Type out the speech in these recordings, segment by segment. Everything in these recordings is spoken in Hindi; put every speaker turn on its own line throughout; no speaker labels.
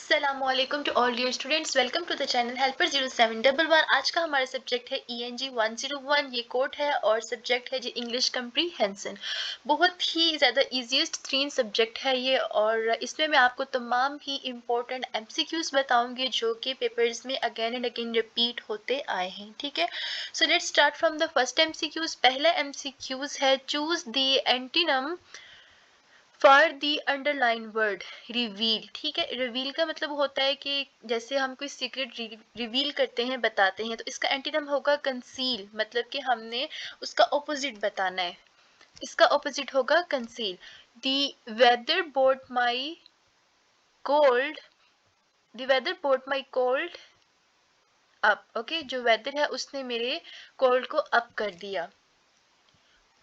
अस्सलामुअलैकुम to all dear students, welcome to the channel helper 0711। आज का हमारा सब्जेक्ट है ENG 101। ये कोड है और सब्जेक्ट है जी इंग्लिश कम्प्रीहेंशन। बहुत ही ज़्यादा ईजीएस्ट 3 सब्जेक्ट है ये, और इसमें मैं आपको तमाम ही इम्पोर्टेंट MCQs बताऊंगी जो कि पेपर्स में अगेन एंड अगेन रिपीट होते आए हैं। ठीक है, so let's start from the first MCQs। पहला MCQs है choose the antonym for the underline word reveal. ठीक है, रिवील का मतलब होता है कि जैसे हम कोई सीक्रेट रिवील करते हैं, बताते हैं, तो इसका एंटीनम होगा कंसील, मतलब कि हमने उसका ऑपोजिट बताना है। इसका ऑपोजिट होगा conceal. The weather bought my cold, the weather bought my cold up. Okay, जो वेदर है उसने मेरे कोल्ड को अप कर दिया।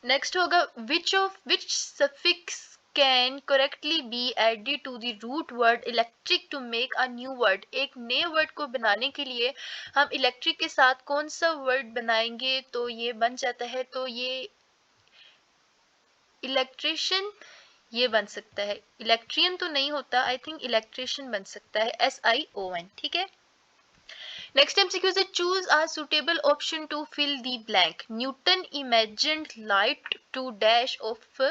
नेक्स्ट होगा which suffix can correctly be added to the root word electric to make a new word। एक नए वर्ड को बनाने के लिए हम इलेक्ट्रिक के साथ कौन सा वर्ड बनाएंगे तो ये बन जाता है, तो ये इलेक्ट्रिशियन ये बन सकता है। इलेक्ट्रियन तो नहीं होता, आई थिंक इलेक्ट्रिशियन बन सकता है, SION। ठीक है, next MCQ is choose a suitable option to fill the blank। Newton imagined light to dash of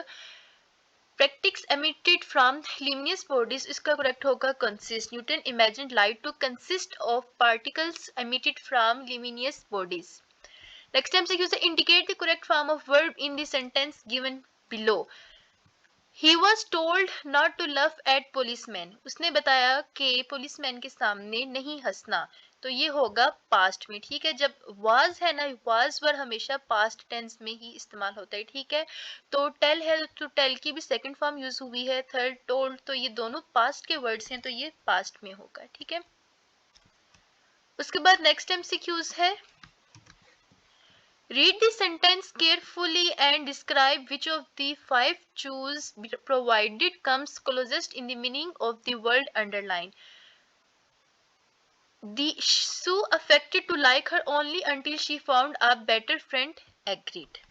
practice emitted from luminous bodies। इसका करेक्ट होगा consist। Newton imagined light to consist of particles emitted from luminous bodies। Next MCQ is indicate the correct form of verb in the sentence given below। He was told not to laugh at policemen। उसने बताया कि पुलिसमैन के सामने नहीं हंसना, तो ये होगा पास्ट में। ठीक है, जब वाज है ना, वाज वर्ड हमेशा पास्ट टेंस में ही इस्तेमाल होता है। ठीक है, तो टेल है तो टेल की भी सेकंड फॉर्म यूज हुई है, थर्ड टोल्ड, तो ये दोनों पास्ट के वर्ड्स हैं, तो ये पास्ट में होगा। ठीक है, उसके बाद नेक्स्ट MCQs है read the sentence carefully and describe which of the 5 choose provided comes closest in the meaning of the word underline। The Sue affected to like her only until she found a better friend agreed।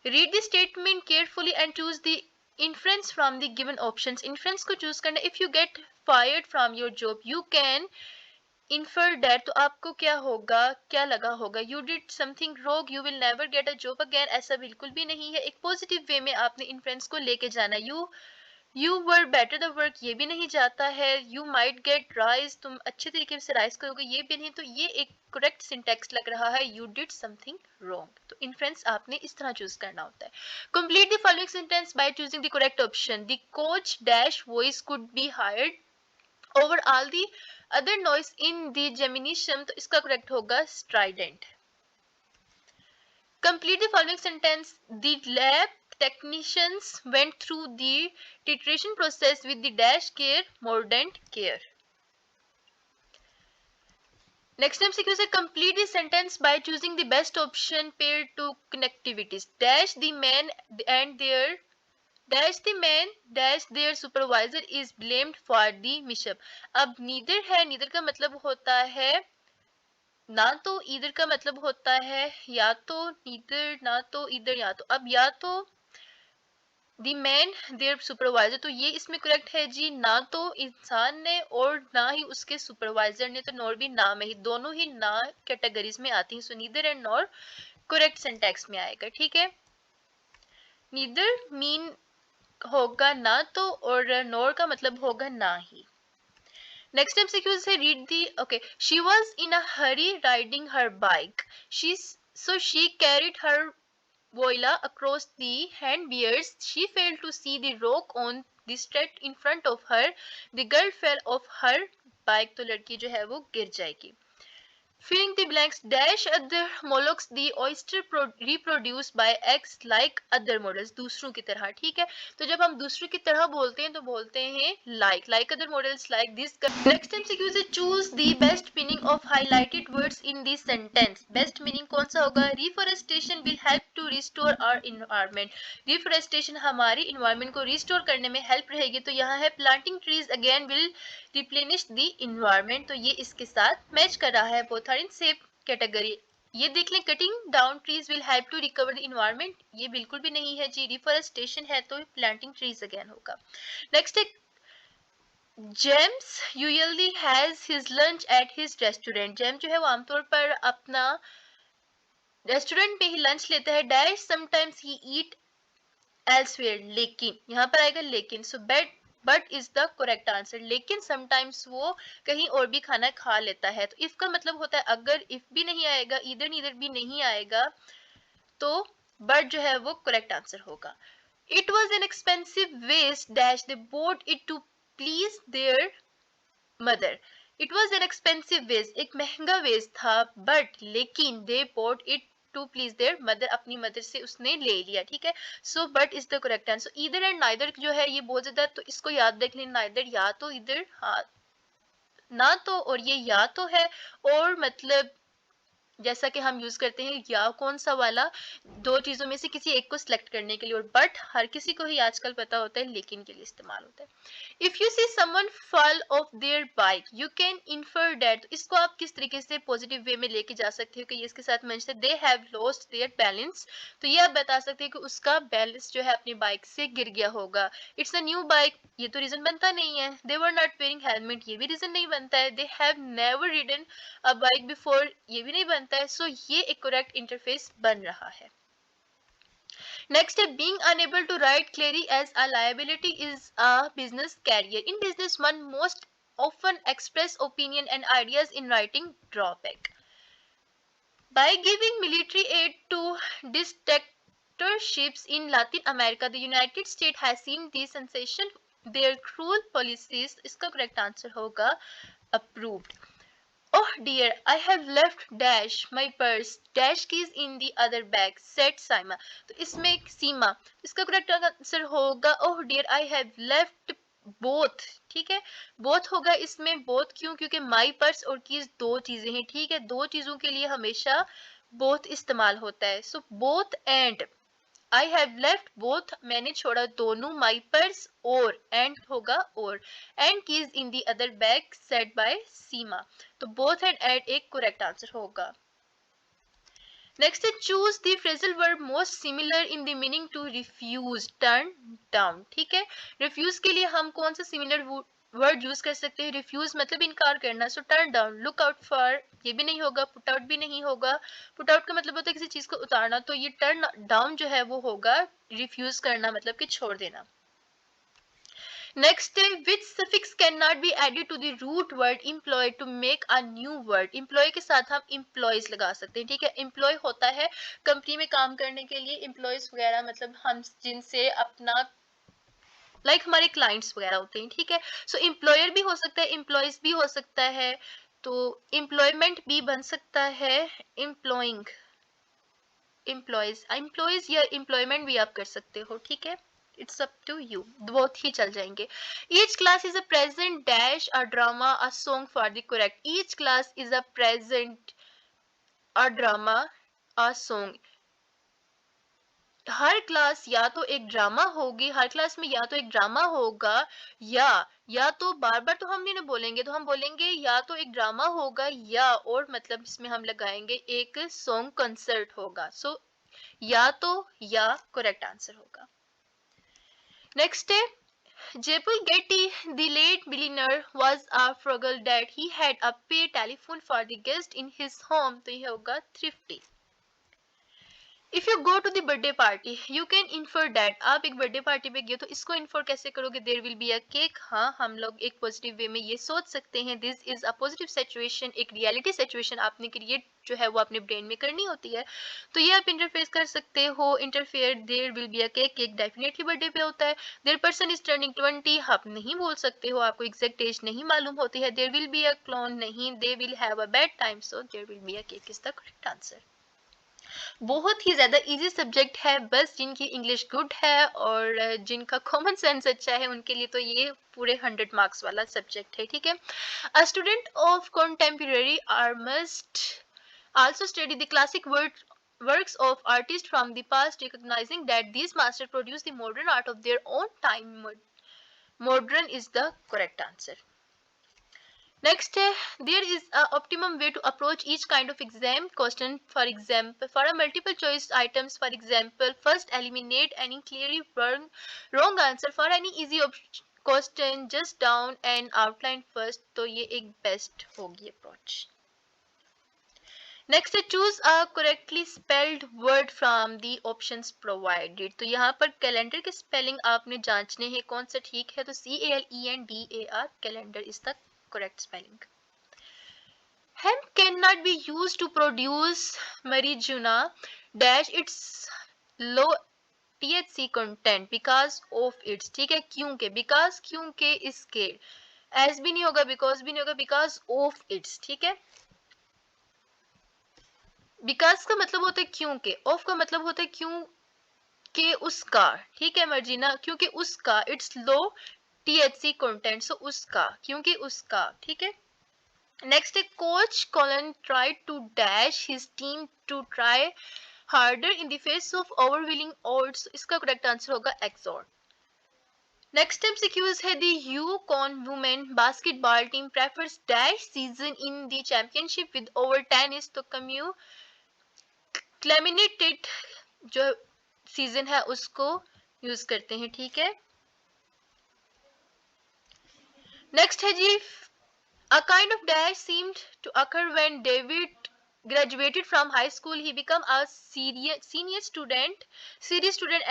Read the statement carefully and choose the inference from the given options। Inference को choose करना। If you get fired from your job, you can infer that। तो आपको क्या होगा, क्या लगा होगा, you did something wrong, you will never get a job again। ऐसा बिल्कुल भी नहीं है, एक पॉजिटिव वे में आपने इन्फ्रेंस को लेके जाना। you were better the work ये भी नहीं जाता है, you might get rise तुम अच्छे तरीके से राइज करोगे ये भी नहीं, तो ये एक करेक्ट सिंटेक्स लग रहा है, you did something wrong। तो इन्फ्रेंस आपने इस तरह चूज करना होता है। complete the following sentence by choosing the correct option। the coach dash voice could be hired over all the other noise in the gemination। तो इसका करेक्ट होगा strident। complete the following sentence। the lab technicians went through the titration process with the dash care mordant care। next MCQ is complete the sentence by choosing the best option paired to connectivities। dash the man and their dash the man dash their supervisor is blamed for the mishap। अब neither है, neither का मतलब होता है ना, तो ईदर का मतलब होता है या तो नीदर, ना तो ईदर, या तो। अब या तो दी मैन देयर सुपरवाइजर, तो ये इसमें करेक्ट है जी, ना तो इंसान ने और ना ही उसके सुपरवाइजर ने, तो नॉर भी ना में ही, दोनों ही ना कैटेगरीज में आती हैं। So neither and nor correct syntax में आएगा। ठीक है, नीदर मीन होगा ना तो, और नॉर का मतलब होगा ना ही। Next MCQ is read the okay. She was in a hurry riding her bike. She carried her voila across the handbars. She failed to see the rock on the street in front of her. The girl fell off her bike. तो लड़की जो है वो गिर जाएगी। Filling the blanks, dash other mollusks the oyster reproduce by eggs like other models। दूसरों की तरह। ठीक है, तो जब हम दूसरों की तरह बोलते हैं तो बोलते हैं like other models like this। next MCQ is choose the best meaning of highlighted words in this sentence। best meaning कौन सा होगा, reforestation will help to restore our environment। reforestation हमारी environment को restore करने में help रहेगी, तो यहाँ है planting trees again will replenish the environment। तो ये इसके साथ मैच कर रहा है, both are in same category। ये देख लें, cutting down trees will help to recover the environment, ये बिल्कुल भी नहीं है जी, रिफॉरेस्टेशन है तो प्लांटिंग ट्रीज अगेन होगा। नेक्स्ट है James usually has his lunch at his restaurant. James जो है वो आमतौर पर अपना रेस्टोरेंट में ही लंच लेता है। Dash sometimes he eat elsewhere, लेकिन यहाँ पर आएगा लेकिन। सो but is the correct answer. लेकिन समटाइम्स वो कहीं और भी खाना खा लेता है। तो इफ का मतलब होता है अगर इफ भी नहीं आएगा, इधर नीदर भी नहीं आएगा, तो बट जो है वो करेक्ट आंसर होगा। It was an expensive waste dash they bought it to please their mother. It was an expensive vase, एक महंगा वेज था, बट लेकिन they bought it to please their mother, अपनी मदर से उसने ले लिया। ठीक है, so but is the correct answer. Either and neither जो है ये बहुत ज्यादा, तो इसको याद रख लें। नाइदर या तो इधर, हाँ ना तो, और ये या तो है, और मतलब जैसा कि हम यूज करते हैं या कौन सा वाला, दो चीजों में से किसी एक को सिलेक्ट करने के लिए। और बट हर किसी को ही आजकल पता होता है लेकिन के लिए इस्तेमाल होता है। If you see someone fall off their bike you can infer that, इसको आप किस तरीके से पॉजिटिव वे में लेके जा सकते हो कि ये इसके साथ मैच है। They have lost their balance, तो ये आप बता सकते हैं कि उसका बैलेंस जो है अपनी बाइक से गिर गया होगा। इट्स अ न्यू बाइक, ये तो रीजन बनता नहीं है। दे वर नॉट वेयरिंग हेलमेट, ये भी रीजन नहीं बनता है। They have never ridden a bike before, ये भी नहीं बनता है। सो ये एक करेक्ट इंटरफेस बन रहा है। नेक्स्ट है being unable to write clearly as a liability is a business career. In business one most often express opinion and ideas in writing drawback. By giving military aid to dictatorships in Latin America, the United States has seen the sensation their cruel policies. इसका correct answer होगा approved. Oh dear, I have left dash my purse dash keys in the other bag said Sima. तो इसमें सीमा, इसका करेक्ट आंसर होगा oh dear I have left both। ठीक है, both होगा इसमें। both क्यों? क्योंकि my purse और keys दो चीजें हैं। ठीक है, दो चीजों के लिए हमेशा both इस्तेमाल होता है। so both and I have left both, मैंने छोड़ा दोनों, my purse और and होगा और and keys in the other bag said by Seema। तो both and एक correct answer होगा। नेक्स्ट है choose the phrasal verb most similar in the meaning to refuse turn down. ठीक है, रिफ्यूज के लिए हम कौन सा सिमिलर वर्ड यूज कर सकते हैं? रिफ्यूज मतलब इनकार करना। सो turn down, look out for ये भी नहीं होगा, पुट आउट भी नहीं होगा। पुट आउट का मतलब होता है किसी चीज को उतारना, तो ये टर्न डाउन जो है वो होगा रिफ्यूज करना, मतलब कि छोड़ देना। नेक्स्ट है which suffix can not be added to the root word employ to make a new word. Employ के साथ हम एम्प्लॉयज लगा सकते हैं। ठीक है, एम्प्लॉय होता है कंपनी में काम करने के लिए, एम्प्लॉयज वगैरह मतलब हम जिनसे अपना हमारे क्लाइंट्स वगैरह होते हैं। ठीक है, सो एम्प्लॉयर भी हो सकता है, एम्प्लॉयज भी हो सकता है, तो एम्प्लॉयमेंट भी बन सकता है, एम्प्लॉइंग, एम्प्लॉयज, एम्प्लॉयज या एम्प्लॉयमेंट भी आप कर सकते हो। ठीक है, इट्स अप टू यू, बहुत ही चल जाएंगे। Each class is a present dash a drama a song for the correct. Each class is a present a drama a song. Her class या तो एक ड्रामा होगी, हर क्लास में या तो एक ड्रामा होगा, या तो बार बार तो हम नहीं ना बोलेंगे, तो हम बोलेंगे या तो एक ड्रामा होगा या, और मतलब इसमें हम लगाएंगे एक सॉन्ग कंसर्ट होगा। सो या तो या करेक्ट आंसर होगा। नेक्स्ट है Jepul Getty, the late billionaire, was a frugal dad. He had a pay telephone for the guest in his home. तो ये होगा thrifty. If you go to the birthday party you can infer that, आप एक बर्थडे पार्टी पे गए तो इसको इन्फर कैसे करोगे? There will be a cake. हाँ, हम लोग एक पॉजिटिव वे में ये सोच सकते हैं this is a positive situation, एक रियलिटी सिचुएशन आपने क्रिएट जो है वो अपने ब्रेन में करनी होती है। तो ये आप इंटरफेस कर सकते हो, interfere there will be a cake, cake definitely birthday पे होता है। देयर पर्सन इज टर्निंग 20, आप नहीं बोल सकते हो, आपको एग्जैक्ट एज नहीं मालूम होती है। There will be a clone, नहीं, they will have a bad time, so there will be a cake is the correct answer. बहुत ही ज्यादा इजी सब्जेक्ट है, बस जिनकी इंग्लिश गुड है और जिनका कॉमन सेंस अच्छा है उनके लिए तो ये पूरे 100 मार्क्स वाला सब्जेक्ट है। ठीक है, a student of contemporary art must also study the classic works of artists from the past, recognizing that these masters produce the modern art of their own time. Modern is the correct answer. Next, there is a optimum way to approach each kind of exam question. For example, for a multiple choice items, for example, first eliminate any clearly wrong answer. For any easy question just down and outline first, तो ये एक बेस्ट होगी अप्रोच। नेक्स्ट है choose a correctly spelled word from the options provided. तो यहाँ पर कैलेंडर की स्पेलिंग आपने जांचने हैं कौन सा ठीक है, तो CALENDAR calendar is the correct spelling. Hemp cannot be used to produce marijuana dash its low THC content because of its, ठीक है, क्योंकि, because क्योंकि इसके, as भी नहीं होगा, because भी नहीं होगा, because of its, ठीक है। बिकॉज का मतलब होता है क्योंकि, ऑफ का मतलब होता है क्यों के उसका, ठीक है मर्जीना, क्योंकि उसका, it's low THC content, so उसका, क्योंकि उसका, ठीक है। नेक्स्ट है coach Colin tried to dash his team to try harder in the face of overwhelming odds, इसका करेक्ट आंसर होगा एक्सॉर्ट। नेक्स्ट MCQs है the UConn women basketball team prefers dash season in the championship with over tennis, तो कम्यू क्लेमिनेटेड जो सीजन है उसको यूज करते हैं, ठीक है। नेक्स्ट है जी a kind of dash seemed to occur when David graduated from high school. He became a senior student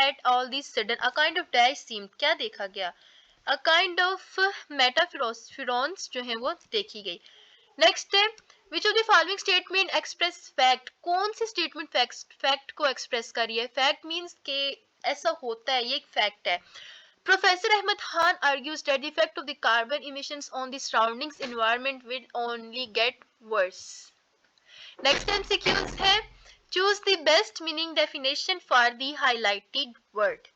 at all this sudden. A kind of dash seemed, क्या देखा गया, a kind of metaphorons जो है वो देखी गई। नेक्स्ट है विच of the following statement express fact, कौन सी स्टेटमेंट फैक्ट को एक्सप्रेस कर रही है, फैक्ट मीन्स के ऐसा होता है, ये एक फैक्ट है। Professor Ahmed Khan argues that the effect of the carbon emissions on the surroundings environment will only get worse. Next MCQs है choose the best meaning definition for the highlighted word.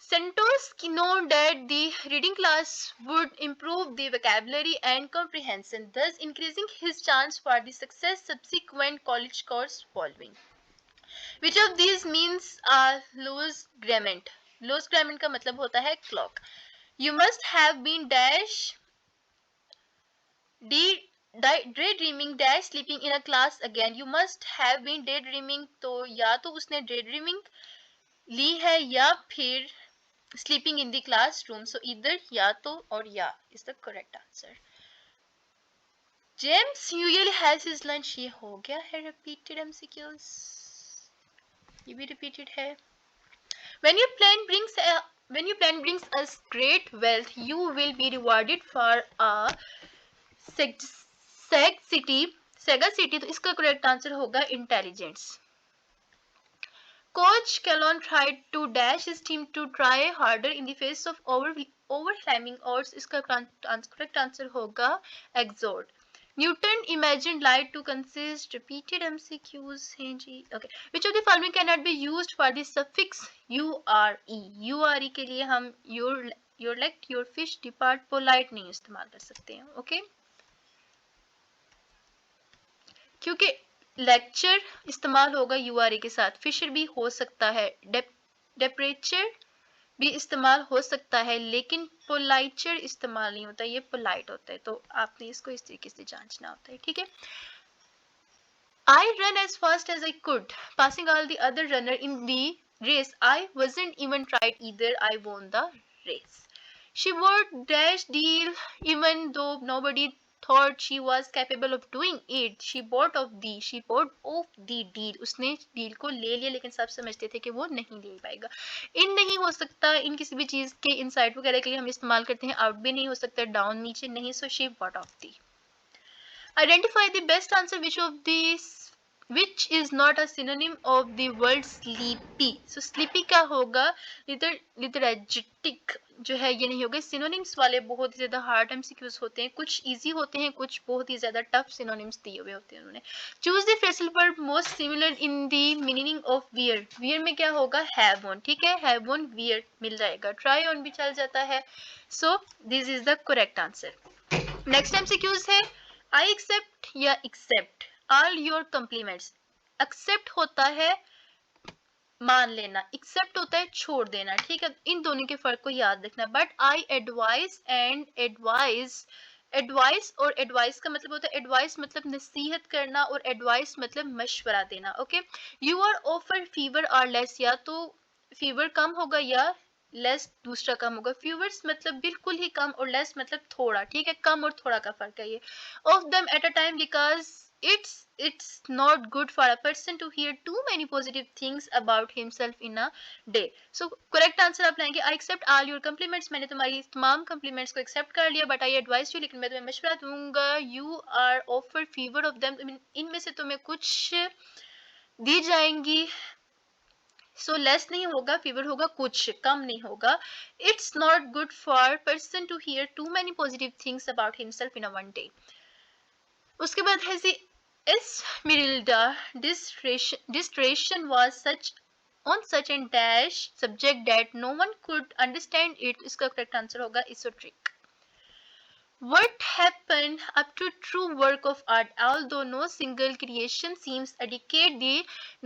Santos known that the reading class would improve the vocabulary and comprehension, thus increasing his chance for the success subsequent college course following. Which of these means a loose garment? Loose garment का मतलब होता है clock. You must have been dash daydreaming dash sleeping in a class again. You must have been daydreaming, तो या तो उसने daydreaming ली है या फिर sleeping in the classroom, so either या तो और या is the correct answer. James usually has his lunch, ये हो गया है repeated MCQs, ये भी repeated है। When your plan brings us great wealth, you will be rewarded for a sagacity, तो इसका correct answer होगा intelligence. Coach Calon tried to dash his team to try harder in the face of overwhelming odds, इसका correct answer होगा exhort. Newton imagined light to consist, repeated MCQs हैं जी, okay. Which of the following cannot be used for the suffix ure? ure के लिए हम your let your fish depart polite नहीं इस्तेमाल कर सकते हैं, okay. क्योंकि लेक्चर इस्तेमाल होगा यूआरए के साथ, फिशर भी हो सकता है, डेपरेचर भी इस्तेमाल हो सकता है, लेकिन पोलाइचर इस्तेमाल नहीं होता, ये पोलाइट होता है, तो आपने इसको इस तरीके से जांचना होता है, ठीक है। I ran as fast as I could, passing all the other runner in the race. I wasn't even tried either. I won the race. She bought dash deal even though nobody thought she was capable of doing it. She bought off the deal. उसने डील को ले लिया, लेकिन सब समझते थे कि वो नहीं ले पाएगा। इन नहीं हो सकता, इन किसी भी चीज के इनसाइड वगैरह के लिए हम इस्तेमाल करते हैं, आउट भी नहीं हो सकता, डाउन नीचे नहीं, so she bought of the. Identify the best answer which is not a synonym of the word sleepy. So sleepy क्या होगा, lethargic जो है ये नहीं होगा। synonyms वाले बहुत ही ज्यादा hard MCQs होते हैं, कुछ easy होते हैं, कुछ बहुत ही ज्यादा tough synonyms दिए हुए होते हैं उन्होंने। Choose the phrasal verb most similar in the meaning of wear. wear में क्या होगा, have on, ठीक है, have on wear मिल जाएगा, try on भी चल जाता है, so this is the correct answer. Next MCQs है I accept या accept all your compliments. accept होता है मान लेना, accept होता है छोड़ देना, ठीक है, इन दोनों के फर्क को याद रखना। But I advise and advice और advice का मतलब होता है, advice मतलब नसीहत करना और advice मतलब मशवरा देना, okay. You are offer fever or less, या तो fever कम होगा या लेस दूसरा कम होगा। फ्यूवर्स मतलब बिल्कुल ही कम और लेस मतलब थोड़ा, ठीक है, कम और थोड़ा का फर्क है ये। Of them at a time because it's not good for a person to hear too many positive things about himself in a day. So correct answer आप लाएंगे I accept all your compliments, मैंने तुम्हारी तमाम compliments को accept कर लिया, but I advise you, लेकिन मैं तुम्हें मशवरा दूंगा, you are offered fewer of them, इनमें से तुम्हें कुछ दी जाएंगी। सो लेस नहीं होगा, फीवर होगा, कुछ कम नहीं होगा। It's not good for person to hear too many positive things about himself in a one day. उसके बाद है जी Esmeralda dissertation was such on such and dash subject that no one could understand it। इसका करेक्ट आंसर होगा esoteric। What happened up to true work of art, although no single creation seems adequate, the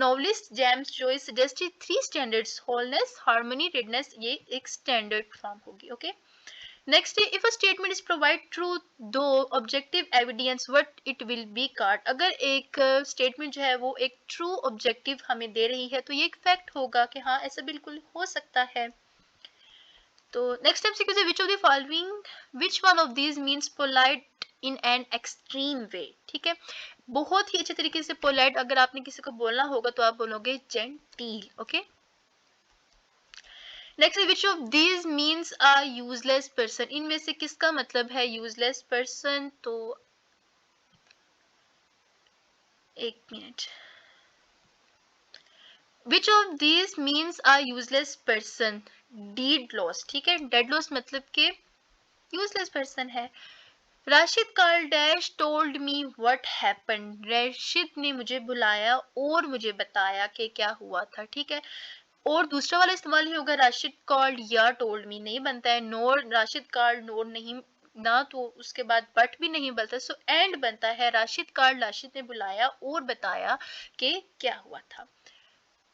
novelist James Joyce suggested three standards: wholeness, harmony, redness। ये एक standard form होगी, okay? Next है, if a statement is provide true though objective evidence, what it will be called। अगर एक statement जो है वो एक true objective हमें दे रही है तो ये एक fact होगा कि हाँ ऐसा बिल्कुल हो सकता है। तो नेक्स्ट MCQ है, which one of these means polite in an extreme way। ठीक है, बहुत ही अच्छे तरीके से polite अगर आपने किसी को बोलना होगा तो आप बोलोगे genteel, ओके। नेक्स्ट है, which of these means a useless person। इनमें से किसका मतलब है useless person, तो एक minute, which of these means a useless person, deed loss। ठीक है, dead loss मतलब के useless person है। Rashid called dash told me what happened. Rashid ने मुझे बुलाया और मुझे बताया कि क्या हुआ था, ठीक है। और दूसरा वाला इस्तेमाल नहीं होगा, राशिद कॉल्ड या टोल्ड मी नहीं बनता है, नोर राशिद कार्ल नोर नहीं ना, तो उसके बाद बट भी नहीं बनता, सो एंड बनता है। राशिद कार्ल राशिद ने बुलाया और बताया कि क्या हुआ था।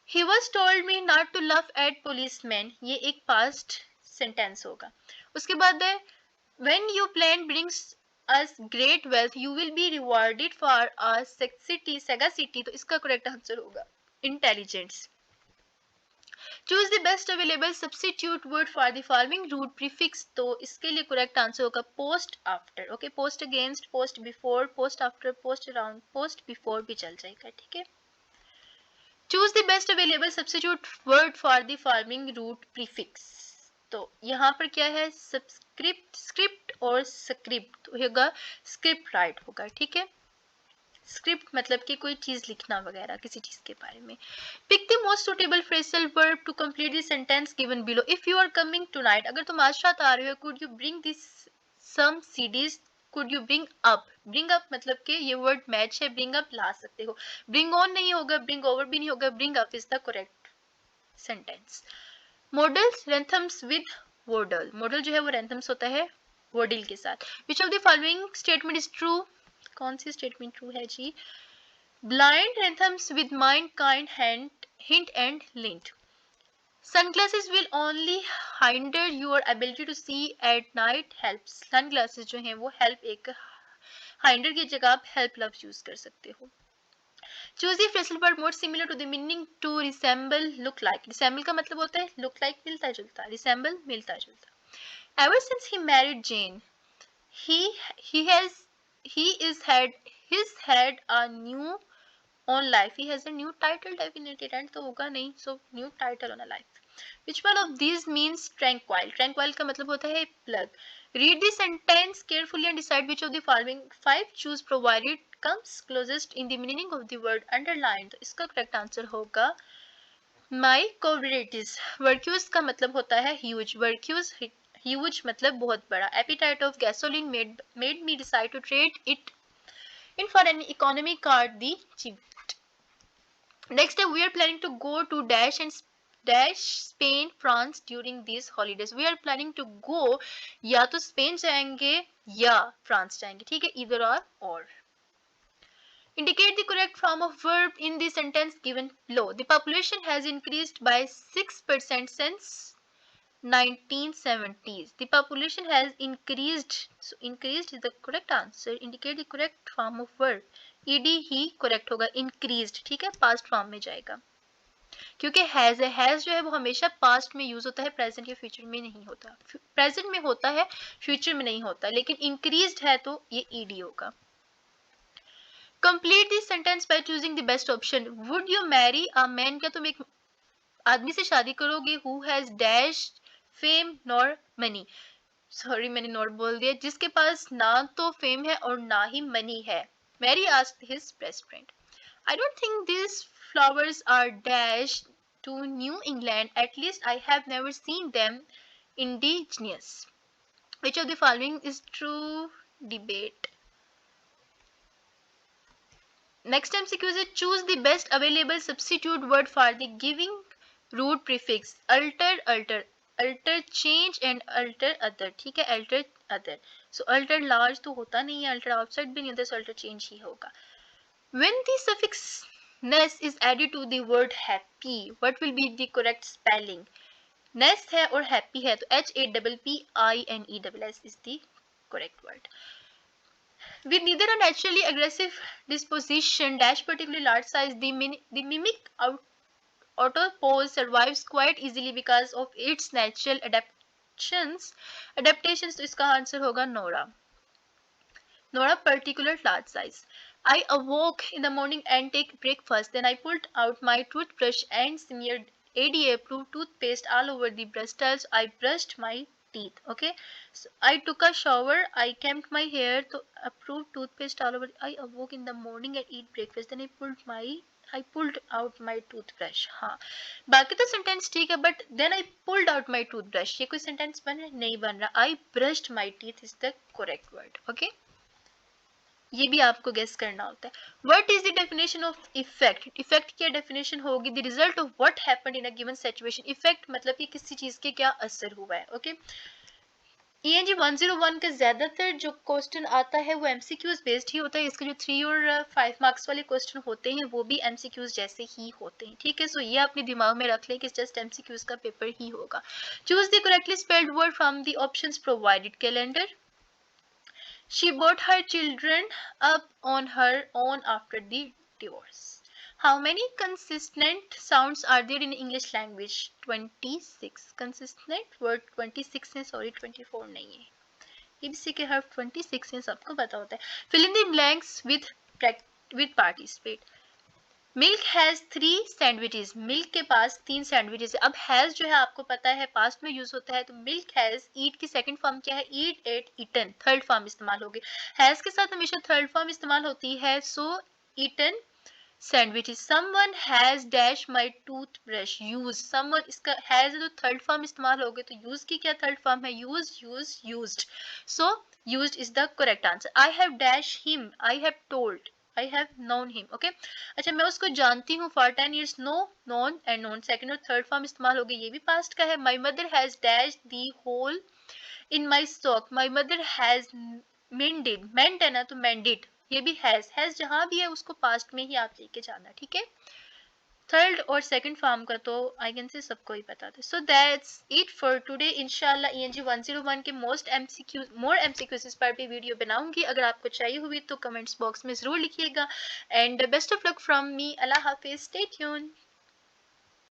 He was told me not to laugh at policemen, ये एक past sentence होगा। उसके बाद है, when your plan brings us great wealth, you will be rewarded for our sagacity। तो इसका correct answer होगा intelligence। Choose the best available substitute word for the following root prefix। तो इसके लिए correct answer होगा post after, okay, post against, post before, post after, post around, post before भी चल जाएगा, ठीक है। Choose the best available substitute word for the following root prefix। तो यहाँ पर क्या है, सबस्क्रिप्ट, स्क्रिप्ट और स्क्रिप्ट होगा, स्क्रिप्ट राइट होगा, ठीक है। स्क्रिप्ट मतलब कि कोई चीज लिखना वगैरह किसी चीज के बारे में। Pick the most suitable phrasal verb to complete the sentence given below. If you are coming tonight, अगर तुम आज रात आ रहे हो, could you bring this some CDs, could you bring up. Bring up मतलब कि ये वर्ड मैच है, ब्रिंग अप ला सकते हो, ब्रिंग ऑन नहीं होगा, ब्रिंग ओवर भी नहीं होगा, bring up is the correct sentence. Models रेंथम्स विद वोडल, मॉडल जो है वो रेंथम्स होता है वोडिल के साथ। Which of the following statement is true, कौन सी स्टेटमेंट ट्रू है जी। Blind rhythms with mind, kind, hint and lint। Sunglasses will only hinder your ability to see at night। Helps, sunglasses जो हैं वो help एक hinder की जगह आप help लफ्ज यूज कर सकते हो। Choose the phrasal verb more similar to the meaning to resemble, look like। resemble का मतलब होता है look like मिलता जुलता, resemble मिलता जुलता। Ever since he married Jane, he has he is had a new on life। He has a new title, definitely rent तो होगा नहीं, so new title on a life। Which one of these means tranquil? Tranquil का मतलब होता है plug। Read the sentence carefully and decide which of the following five choose provided comes closest in the meaning of the word underlined। तो इसका correct answer होगा my coverage। Virtuous का मतलब होता है huge, virtuous huge मतलब बहुत बड़ा। Appetite of gasoline made me decide to trade it in for an economy card, the cheap। Next day we are planning to go to dash and dash Spain, France during these holidays। We are planning to go, या तो स्पेन जाएंगे या फ्रांस जाएंगे, ठीक है, either or। Indicate the correct form of verb in the sentence given below। The population has increased by 6% since 1970s। The population has increased, so increased is the correct answer। Indicate the correct form of verb, ed he correct होगा, increased, ठीक है, past form में जाएगा। क्योंकि हैज है, हैज जो है वो हमेशा पास्ट में यूज होता है, प्रेजेंट या फ्यूचर में नहीं होता। प्रेजेंट में होता है, फ्यूचर में नहीं होता, लेकिन इंक्रीज्ड है तो ये ईडी होगा। Complete this sentence by choosing the best option. Would you marry a man, क्या तुम एक आदमी से शादी करोगे who has dash fame nor money, sorry मैंने नॉट बोल दिया, जिसके पास ना तो फेम है और ना ही मनी है। Mary asked his best friend, I don't think these flowers are dash to New England. At least I have never seen them indigenous. Which of the following is true? Debate. Next MCQ is choose the best available substitute word for the giving root prefix. Alter, alter, alter change and alter other. ठीक है, alter other. So alter large तो होता नहीं है, alter outside भी नहीं होता, so alter change ही होगा. When the suffix ness is added to the word happy, what will be the correct spelling? Ness है और happy है तो HAPPINESS is the correct word. With neither a naturally aggressive disposition dash particularly large size, the mimic autopause survives quite easily because of its natural adaptations. Adaptations तो इसका आंसर होगा Nora. Not a particular large size. I awoke in the morning and take breakfast. Then I pulled out my toothbrush and smeared ADA-approved toothpaste all over the bristles. I brushed my teeth. Okay. So I took a shower. I combed my hair. So approved toothpaste all over. I awoke in the morning and eat breakfast. Then I pulled out my toothbrush. हाँ, बाकी तो सेंटेंस ठीक है, but then I pulled out my toothbrush, ये कोई सेंटेंस बन रहा नहीं बन रहा. I brushed my teeth is the correct word. Okay, ये भी आपको गेस करना होता है. What is the definition of effect? Effect की डेफिनेशन होगी the result of what happened in a given situation. Effect मतलब कि किसी चीज के क्या असर हुआ है. ओके, ENG 101 का ज्यादातर जो क्वेश्चन आता है वो एमसीक्यूज बेस्ड ही होता है. इसके जो 3 और 5 मार्क्स वाले क्वेश्चन होते हैं वो भी एमसीक्यूज जैसे ही होते हैं. ठीक है, सो ये अपने दिमाग में रख लें कि जस्ट एमसीक्यूज का पेपर ही होगा. Choose the correctly spelled word from the options provided. Calendar. She brought her children up on her own after the divorce. How many consonant sounds are there in English language? 26. Consonant word 26 है, sorry 24 नहीं है. ABC के हर्फ 26 है, सबको पता होता है. Fill in the blanks with participate. Milk has 3 sandwiches. Milk के पास 3 सैंडविचेस है. अब हैज जो है आपको पता है पास्ट में यूज होता है, तो मिल्क हैज. ईट की सेकंड फॉर्म क्या है? ईट, एट, ईटन. थर्ड फॉर्म इस्तेमाल होगी. हैज के साथ हमेशा थर्ड फॉर्म इस्तेमाल होती है, so eaten sandwiches. Someone has dash my toothbrush. Use, someone इसका हैज है तो थर्ड फॉर्म इस्तेमाल होगी, तो यूज की क्या थर्ड फॉर्म है? Use, use, used. So used is the correct answer. I have dash him. I have told. I have known him. Okay. अच्छा, मैं उसको जानती हूँ for 10 years. No, known and known. Second और थर्ड फॉर्म इस्तेमाल हो गई, ये भी पास्ट का है. My mother has dashed the hole in my sock. My mother has mended. Mend है ना तो mended. ये भी has जहाँ भी है उसको पास्ट में ही आप लेके जाना. ठीक है, थर्ड और सेकंड फॉर्म का तो आई कैन से सबको ही पता था. So that's it for today. इंशाल्लाह ENG 101 के मोर एमसीक्यूज पर भी वीडियो बनाऊंगी. अगर आपको चाहिए हुई तो कमेंट्स बॉक्स में जरूर लिखिएगा. And best of luck from me. Allah Hafiz. Stay tuned.